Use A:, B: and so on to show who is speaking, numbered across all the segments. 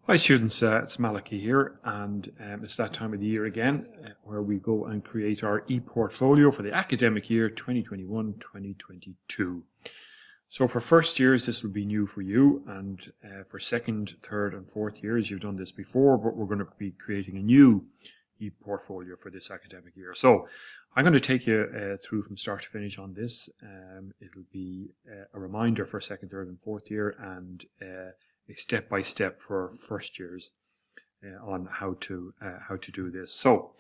A: Hi students, it's Malachy here, and it's that time of the year again where we go and create our ePortfolio for the academic year 2021-2022. So for first years this will be new for you, and for second, third and fourth years you've done this before, but we're going to be creating a new ePortfolio for this academic year. So I'm going to take you through from start to finish on this. It'll be a reminder for second, third and fourth year, and a step-by-step for first years on how to do this. So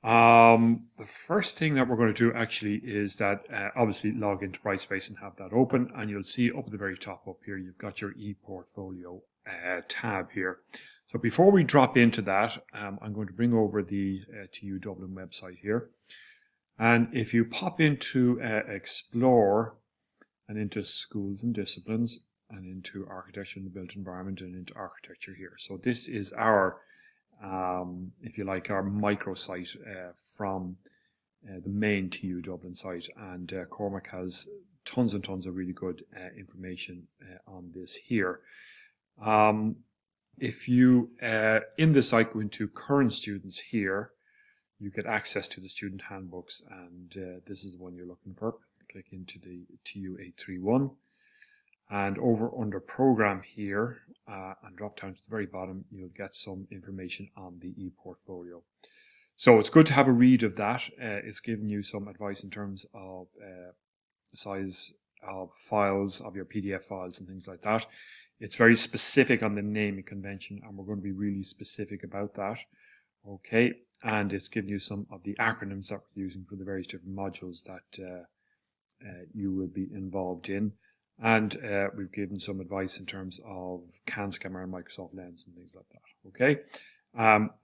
A: the first thing that we're going to do actually is that obviously log into Brightspace and have that open, and you'll see up at the very top up here you've got your ePortfolio tab here. So before we drop into that, I'm going to bring over the TU Dublin website here, and if you pop into Explore and into Schools and Disciplines and into Architecture and the Built Environment and into Architecture here. So this is our, if you like, our microsite from the main TU Dublin site, and Cormac has tons and tons of really good information on this here. If you, in the site, go into Current Students here, you get access to the student handbooks, and this is the one you're looking for. Click into the TU 831. And over under program here and drop down to the very bottom, you'll get some information on the ePortfolio. So it's good to have a read of that. It's giving you some advice in terms of size of files, of your PDF files and things like that. It's very specific on the naming convention, and we're going to be really specific about that. Okay, and it's giving you some of the acronyms that we're using for the various different modules that you will be involved in. And we've given some advice in terms of CanScanner and Microsoft Lens and things like that. Okay,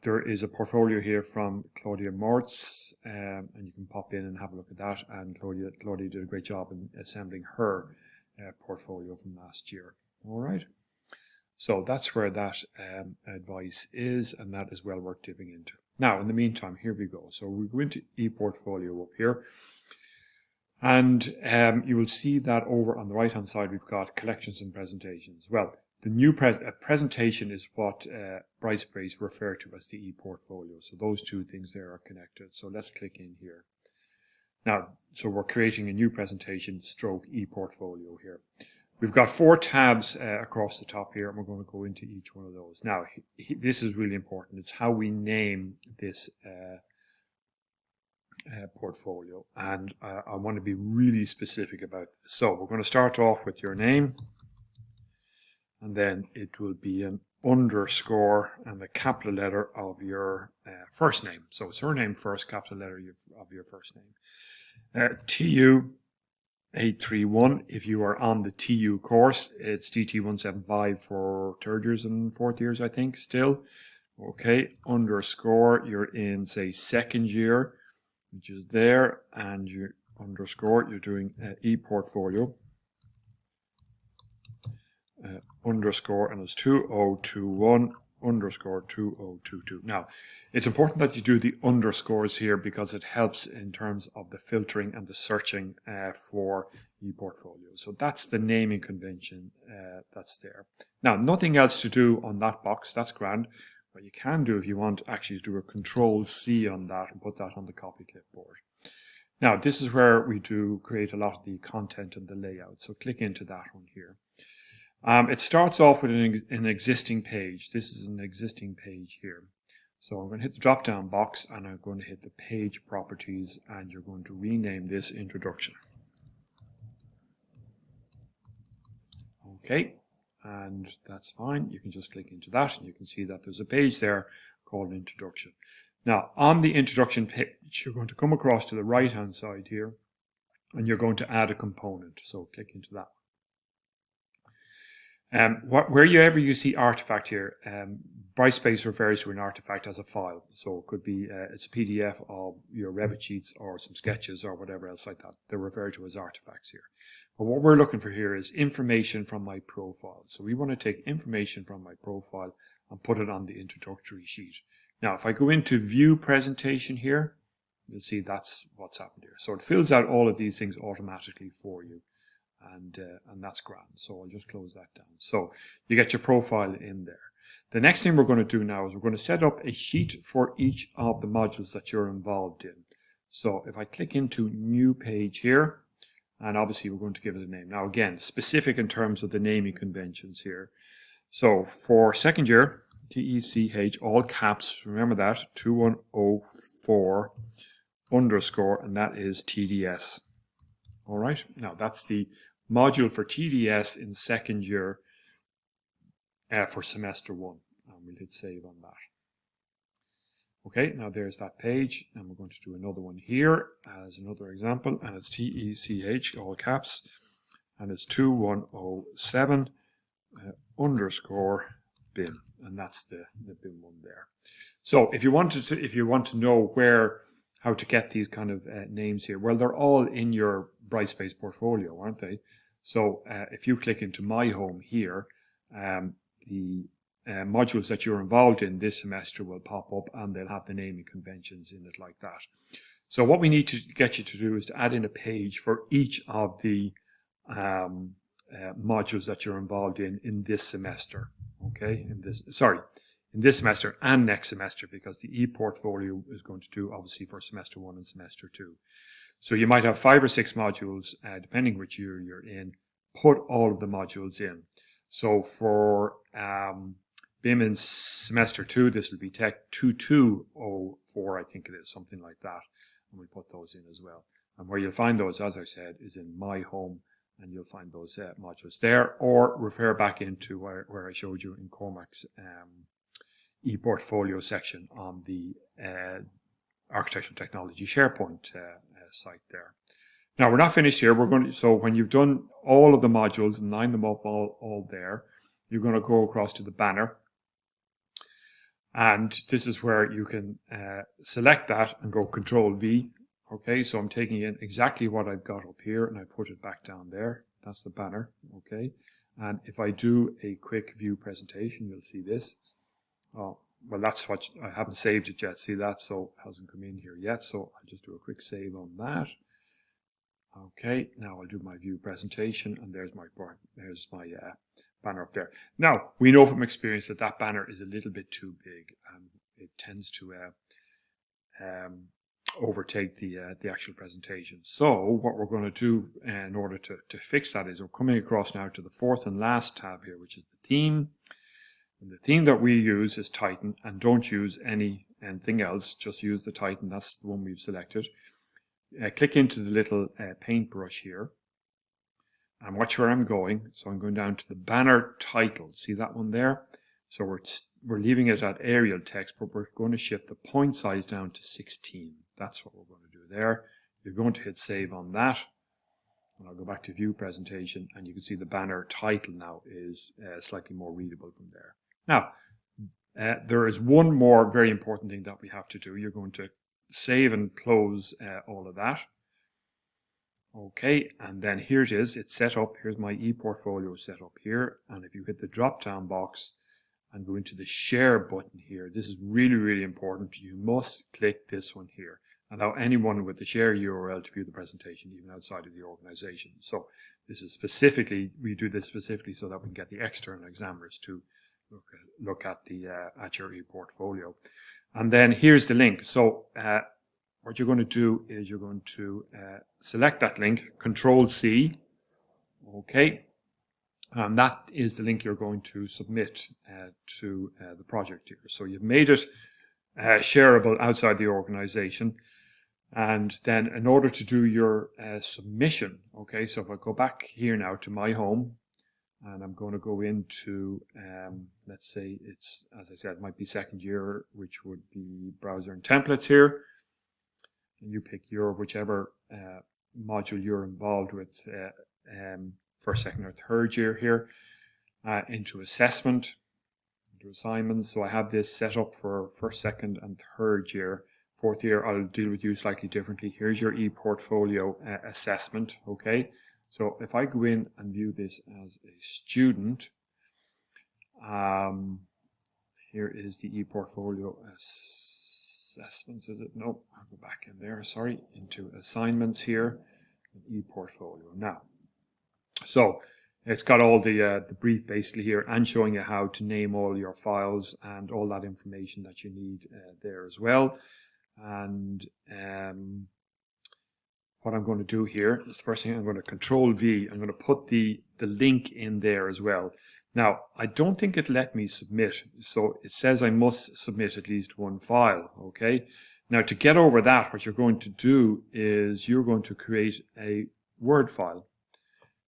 A: there is a portfolio here from Claudia Mortz, and you can pop in and have a look at that. And Claudia did a great job in assembling her portfolio from last year. All right, so that's where that advice is, and that is well worth dipping into. Now, in the meantime, here we go. So we go into ePortfolio up here. And you will see that over on the right hand side we've got collections and presentations. Well, the new presentation is what Brightspace refer to as the ePortfolio. So those two things there are connected. So let's click in here. Now, so we're creating a new presentation stroke ePortfolio here. We've got 4 tabs across the top here, and we're going to go into each one of those. Now, this is really important. It's how we name this portfolio, and I want to be really specific about this. So we're going to start off with your name, and then it will be an underscore and the capital letter of your first name. So surname first, capital letter of your first name. TU 831, if you are on the TU course, it's DT 175 for third years and fourth years, I think, still. Okay, underscore, you're in, say, second year, which is there, and you underscore, you're doing ePortfolio, underscore, and it's 2021 underscore 2022. Now, it's important that you do the underscores here because it helps in terms of the filtering and the searching for ePortfolio. So that's the naming convention that's there. Now, nothing else to do on that box, that's grand. What you can do if you want actually do a Control-C on that and put that on the copy clipboard. Now, this is where we do create a lot of the content and the layout. So click into that one here. It starts off with an existing page. This is an existing page here. So I'm going to hit the drop-down box, and I'm going to hit the page properties, and you're going to rename this Introduction. Okay. And that's fine. You can just click into that and you can see that there's a page there called Introduction. Now, on the Introduction page, you're going to come across to the right hand side here, and you're going to add a component. So click into that. Wherever you see artifact here, Brightspace refers to an artifact as a file. So it could be it's a PDF of your Revit sheets or some sketches or whatever else like that. They're referred to as artifacts here. But what we're looking for here is information from my profile. So we want to take information from my profile and put it on the introductory sheet. Now, if I go into View Presentation here, you'll see that's what's happened here. So it fills out all of these things automatically for you. And that's grand. So I'll just close that down. So you get your profile in there. The next thing we're going to do now is we're going to set up a sheet for each of the modules that you're involved in. So if I click into new page here, and obviously we're going to give it a name. Now again, specific in terms of the naming conventions here. So for second year, TECH, all caps, remember that, 2104 underscore, and that is TDS. All right, now that's the module for TDS in second year for semester 1. And we'll hit save on that. Okay, now there's that page, and we're going to do another one here as another example, and it's TECH, all caps, and it's 2107 underscore bin, and that's the bin one there. So if you want to know how to get these kind of names here, well, they're all in your Brightspace portfolio, aren't they? So if you click into My Home here, the modules that you're involved in this semester will pop up, and they'll have the naming conventions in it like that. So what we need to get you to do is to add in a page for each of the modules that you're involved in this semester. Okay, in this semester and next semester, because the ePortfolio is going to do obviously for semester 1 and semester 2. So you might have 5 or 6 modules, depending which year you're in. Put all of the modules in. So for BIM in semester 2, this will be Tech 2204, I think it is, something like that. And we put those in as well. And where you'll find those, as I said, is in My Home, and you'll find those modules there, or refer back into where I showed you in Cormac's ePortfolio section on the Architectural Technology SharePoint site there. Now we're not finished here. So when you've done all of the modules and lined them up all there, you're going to go across to the banner, and this is where you can select that and go Control V. Okay, so I'm taking in exactly what I've got up here, and I put it back down there. That's the banner. Okay, and if I do a quick view presentation, you'll see this. Oh, well, that's what I haven't saved it yet. See that? So it hasn't come in here yet. So I'll just do a quick save on that. Okay, now I'll do my view presentation, and there's my banner up there. Now we know from experience that that banner is a little bit too big, and it tends to overtake the actual presentation. So what we're going to do in order to fix that is we're coming across now to the fourth and last tab here, which is the theme. And the theme that we use is Titan, and don't use anything else, just use the Titan. That's the one we've selected. Click into the little paintbrush here, and watch where I'm going. So I'm going down to the banner title. See that one there? So we're leaving it at Arial text, but we're going to shift the point size down to 16. That's what we're going to do there. You're going to hit save on that, and I'll go back to view presentation, and you can see the banner title now is slightly more readable from there. Now, there is one more very important thing that we have to do. You're going to save and close all of that. Okay, and then here it is. It's set up. Here's my ePortfolio set up here. And if you hit the drop-down box and go into the share button here, this is really, really important. You must click this one here. Allow anyone with the share URL to view the presentation, even outside of the organization. So this is specifically, we do this specifically so that we can get the external examiners to look at your ePortfolio. And then here's the link. So what you're going to do is you're going to select that link, Control C, okay, and that is the link you're going to submit to the project here. So you've made it shareable outside the organization, and then in order to do your submission, okay, so if I go back here now to My Home, and I'm going to go into, let's say it's, as I said, it might be second year, which would be browser and templates here. And you pick your whichever module you're involved with for second or third year here, into assessment, into assignments. So I have this set up for first, second, and third year. Fourth year, I'll deal with you slightly differently. Here's your ePortfolio assessment, okay? So if I go in and view this as a student, here is the ePortfolio assessments, is it? No, I'll go back in there, sorry, into assignments here, ePortfolio. Now, so It's got all the brief basically here and showing you how to name all your files and all that information that you need there as well. And what I'm going to do here is the first thing I'm going to Control V. I'm going to put the link in there as well. Now, I don't think it let me submit. So it says I must submit at least one file. Okay. Now, to get over that, what you're going to do is you're going to create a Word file.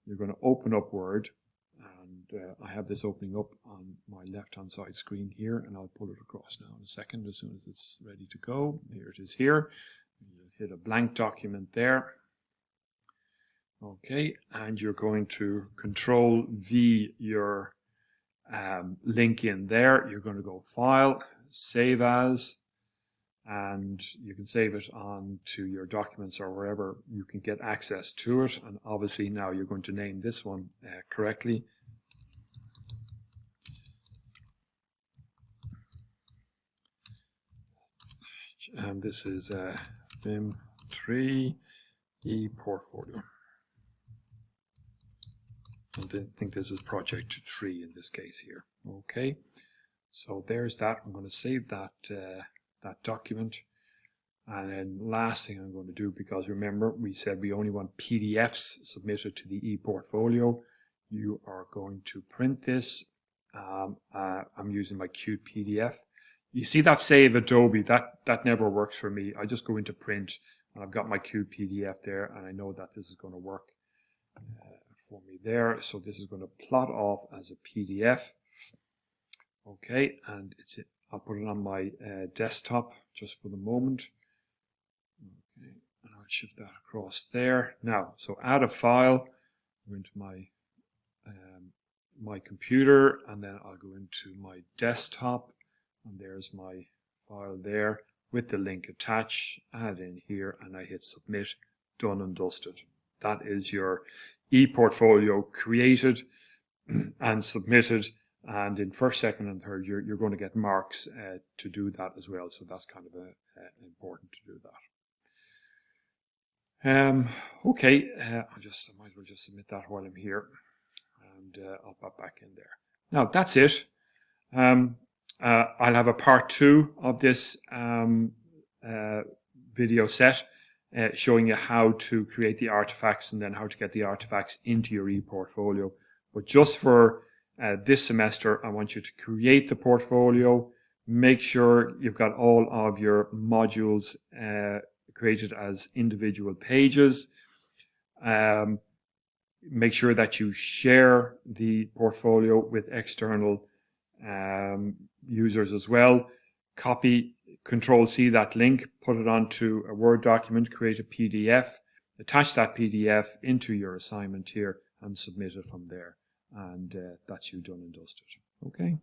A: You're going to open up Word, and I have this opening up on my left-hand side screen here, and I'll pull it across now in a second as soon as it's ready to go. Here it is here. You hit a blank document there. Okay, and you're going to Control V your link in there. You're going to go File, Save As, and you can save it on to your documents or wherever you can get access to it. And obviously now you're going to name this one correctly. And this is BIM3 ePortfolio. I think this is project 3 in this case here. Okay, so there's that. I'm going to save that that document. And then last thing I'm going to do, because remember we said we only want PDFs submitted to the ePortfolio, you are going to print this. I'm using my Qt PDF. You see that Save Adobe, that never works for me. I just go into print and I've got my Qt PDF there, and I know that this is going to work for me there. So this is going to plot off as a PDF. Okay, and I'll put it on my desktop just for the moment. Okay, and I'll shift that across there. Now, so add a file. Go into my my computer, and then I'll go into my desktop, and there's my file there with the link attached. Add in here, and I hit submit. Done and dusted. That is your ePortfolio created and submitted. And in first, second, and third, you're going to get marks to do that as well. So that's kind of important to do that. Okay, I might as well just submit that while I'm here, and I'll pop back in there. Now that's it. I'll have a part 2 of this video set showing you how to create the artifacts and then how to get the artifacts into your ePortfolio. But just for this semester, I want you to create the portfolio, make sure you've got all of your modules created as individual pages, make sure that you share the portfolio with external users as well, copy, Control-C that link, put it onto a Word document, create a PDF, attach that PDF into your assignment here and submit it from there. And that's you done and dusted. Okay.